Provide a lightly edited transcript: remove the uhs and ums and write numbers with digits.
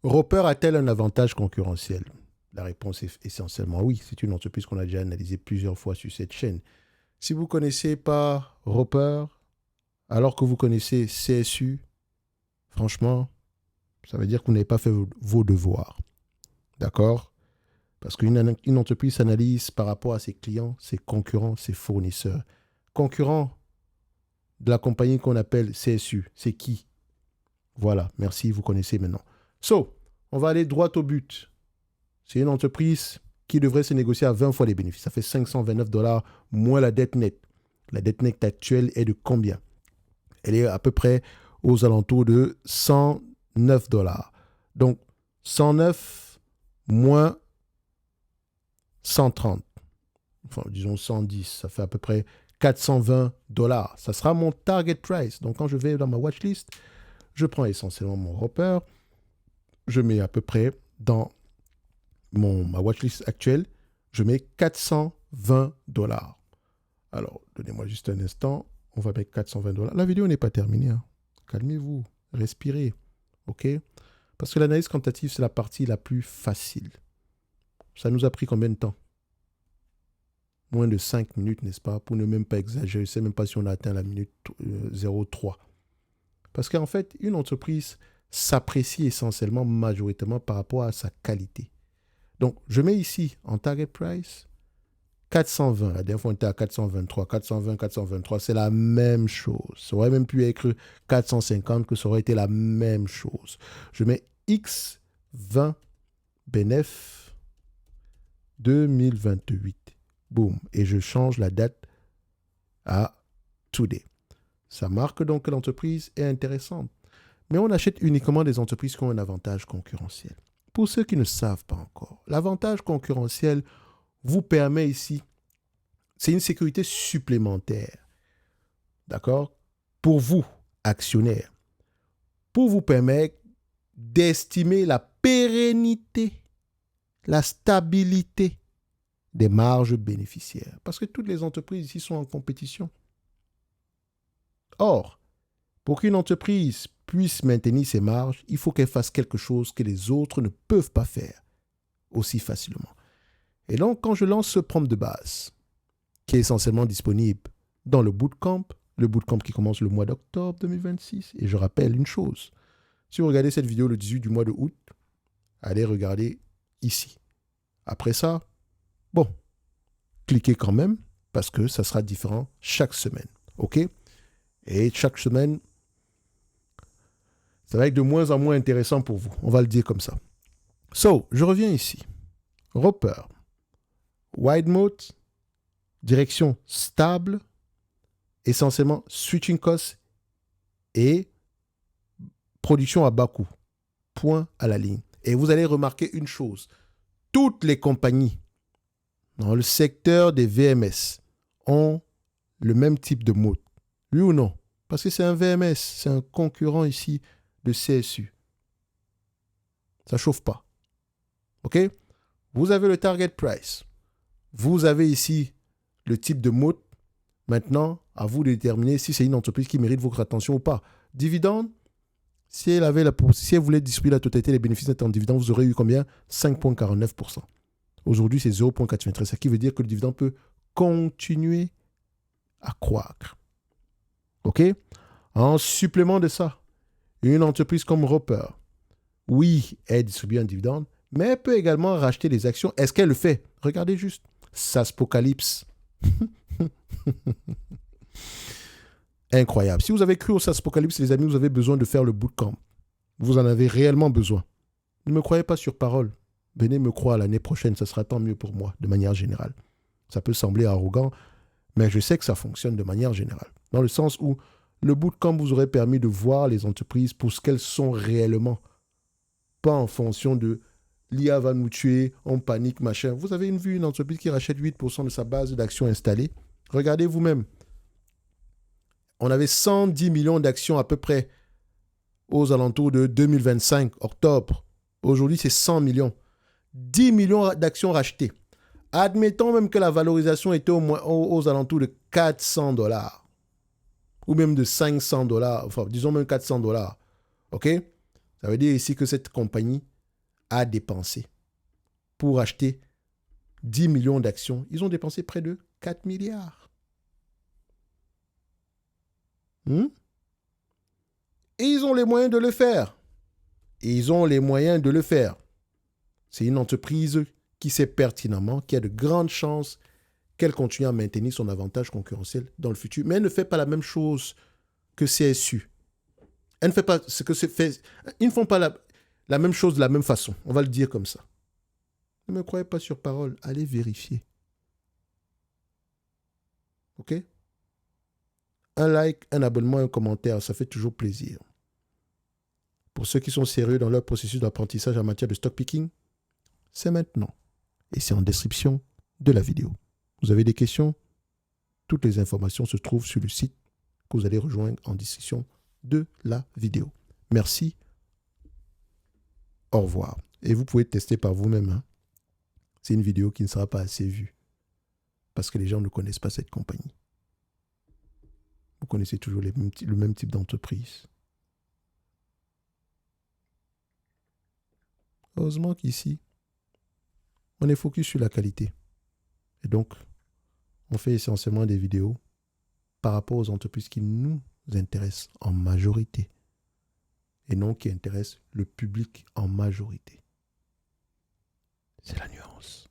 Roper a-t-elle un avantage concurrentiel? La réponse est essentiellement oui. C'est une entreprise qu'on a déjà analysée plusieurs fois sur cette chaîne. Si vous ne connaissez pas Roper, alors que vous connaissez CSU, franchement, ça veut dire que vous n'avez pas fait vos devoirs. D'accord? Parce qu'une entreprise s'analyse par rapport à ses clients, ses concurrents, ses fournisseurs. Concurrent de la compagnie qu'on appelle CSU, c'est qui? Voilà, merci, vous connaissez maintenant. So, on va aller droit au but. C'est une entreprise qui devrait se négocier à 20 fois les bénéfices. Ça fait 529 dollars moins la dette nette. La dette nette actuelle est de combien? Elle est à peu près aux alentours de 109 dollars. Donc, 109 moins 130. Enfin, disons 110. Ça fait à peu près 420 dollars. Ça sera mon target price. Donc, quand je vais dans ma watchlist, je prends essentiellement mon Roper. Je mets à peu près dans ma watchlist actuelle, je mets 420 dollars. Alors, donnez-moi juste un instant. On va mettre 420 dollars. La vidéo n'est pas terminée. Hein. Calmez-vous. Respirez. OK? Parce que l'analyse quantitative, c'est la partie la plus facile. Ça nous a pris combien de temps? Moins de 5 minutes, n'est-ce pas? Pour ne même pas exagérer. Je ne sais même pas si on a atteint la minute 0,3. Parce qu'en fait, une entreprise s'apprécie essentiellement, majoritairement par rapport à sa qualité. Donc, je mets ici en target price 420. La dernière fois, on était à 423. 420, 423, c'est la même chose. Ça aurait même pu être 450, que ça aurait été la même chose. Je mets X20 BNF 2028. Boum. Et je change la date à today. Ça marque donc que l'entreprise est intéressante. Mais on achète uniquement des entreprises qui ont un avantage concurrentiel. Pour ceux qui ne savent pas encore, l'avantage concurrentiel vous permet ici, c'est une sécurité supplémentaire, d'accord, pour vous, actionnaires, pour vous permettre d'estimer la pérennité, la stabilité des marges bénéficiaires. Parce que toutes les entreprises ici sont en compétition. Or, pour qu'une entreprise puisse maintenir ses marges, il faut qu'elle fasse quelque chose que les autres ne peuvent pas faire aussi facilement. Et donc, quand je lance ce prompt de base, qui est essentiellement disponible dans le bootcamp qui commence le mois d'octobre 2026, et je rappelle une chose, si vous regardez cette vidéo le 18 du mois de août, allez regarder ici. Après ça, bon, cliquez quand même, parce que ça sera différent chaque semaine, ok? Et chaque semaine, ça va être de moins en moins intéressant pour vous, on va le dire comme ça. So, je reviens ici. Roper, wide mode, direction stable, essentiellement switching cost et production à bas coût. Point à la ligne. Et vous allez remarquer une chose. Toutes les compagnies dans le secteur des VMS ont le même type de mode. Oui ou non? Parce que c'est un VMS, c'est un concurrent ici de CSU. Ça ne chauffe pas. OK? Vous avez le target price. Vous avez ici le type de mode. Maintenant, à vous de déterminer si c'est une entreprise qui mérite votre attention ou pas. Dividende, si elle voulait distribuer la totalité des bénéfices nets en dividende, vous aurez eu combien? 5,49%. Aujourd'hui, c'est 0,93%. Ce qui veut dire que le dividende peut continuer à croître. OK? En supplément de ça, une entreprise comme Roper, oui, elle distribue un dividende, mais elle peut également racheter des actions. Est-ce qu'elle le fait? Regardez juste. Saspocalypse. Incroyable. Si vous avez cru au Saspocalypse, les amis, vous avez besoin de faire le bootcamp. Vous en avez réellement besoin. Ne me croyez pas sur parole. Venez me croire l'année prochaine, ça sera tant mieux pour moi, de manière générale. Ça peut sembler arrogant, mais je sais que ça fonctionne de manière générale. Dans le sens où le bootcamp vous aurait permis de voir les entreprises pour ce qu'elles sont réellement. Pas en fonction de l'IA va nous tuer, on panique, machin. Vous avez vu une entreprise qui rachète 8% de sa base d'actions installée. Regardez vous-même. On avait 110 millions d'actions à peu près aux alentours de 2025, octobre. Aujourd'hui, c'est 100 millions. 10 millions d'actions rachetées. Admettons même que la valorisation était aux alentours de 400 dollars. Ou même de 500 dollars. Enfin, disons même 400 dollars. OK? Ça veut dire ici que cette compagnie à dépenser pour acheter 10 millions d'actions. Ils ont dépensé près de 4 milliards. Et ils ont les moyens de le faire. C'est une entreprise qui sait pertinemment qu'il y a de grandes chances qu'elle continue à maintenir son avantage concurrentiel dans le futur. Mais elle ne fait pas la même chose que CSU. Elle ne fait pas ce que se fait. Ils ne font pas la même chose de la même façon. On va le dire comme ça. Ne me croyez pas sur parole. Allez vérifier. OK? Un like, un abonnement, un commentaire, ça fait toujours plaisir. Pour ceux qui sont sérieux dans leur processus d'apprentissage en matière de stock picking, c'est maintenant. Et c'est en description de la vidéo. Vous avez des questions? Toutes les informations se trouvent sur le site que vous allez rejoindre en description de la vidéo. Merci. Au revoir. Et vous pouvez tester par vous-même. Hein. C'est une vidéo qui ne sera pas assez vue parce que les gens ne connaissent pas cette compagnie. Vous connaissez toujours le même type d'entreprise. Heureusement qu'ici, on est focus sur la qualité. Et donc, on fait essentiellement des vidéos par rapport aux entreprises qui nous intéressent en majorité et non qui intéressent le public en majorité. C'est la nuance.